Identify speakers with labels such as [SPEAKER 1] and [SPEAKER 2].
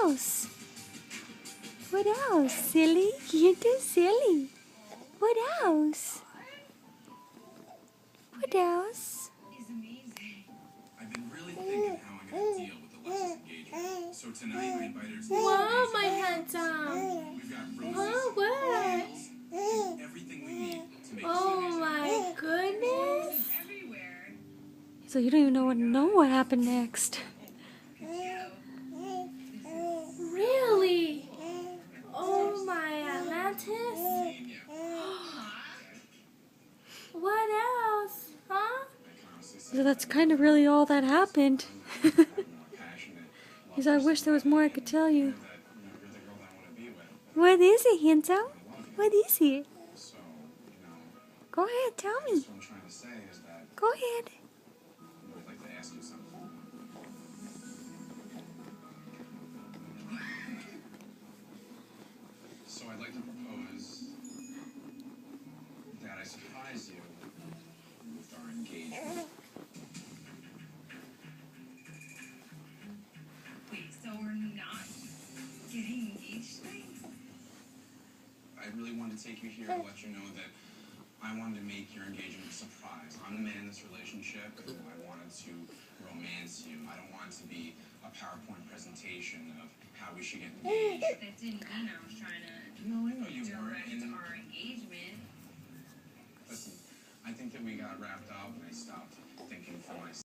[SPEAKER 1] else? What else, silly? You're too silly. What else? What else?
[SPEAKER 2] I've been really thinking how I'm going to deal with Alexa's engagement. So tonight I invited her to
[SPEAKER 3] Wow, my handsome.
[SPEAKER 2] We've got
[SPEAKER 3] Oh,
[SPEAKER 2] roses,
[SPEAKER 3] what?
[SPEAKER 2] candles, and everything we need to make this
[SPEAKER 3] Oh
[SPEAKER 2] amazing.
[SPEAKER 3] my goodness.
[SPEAKER 1] So you don't even know what happened next.
[SPEAKER 3] Really? Oh my Atlantis. What else? Huh?
[SPEAKER 1] So that's kind of really all that happened. Because I wish there was more I could tell you. What is it, handsome? What is it? Go ahead, tell me. Go ahead.
[SPEAKER 2] I'd like to ask you something. So I'd like to propose that I surprise you with our engagement.
[SPEAKER 4] Wait, so we're not getting engaged tonight?
[SPEAKER 2] I really wanted to take you here to let you know that I wanted to make your engagement a surprise. I'm the man in this relationship. I wanted to romance you. I don't want it to be a PowerPoint presentation of how we should get engaged.
[SPEAKER 4] That didn't mean I was trying to
[SPEAKER 2] No, I know you weren't.
[SPEAKER 4] direct
[SPEAKER 2] And
[SPEAKER 4] our engagement.
[SPEAKER 2] listen, I think that we got wrapped up and I stopped thinking for myself.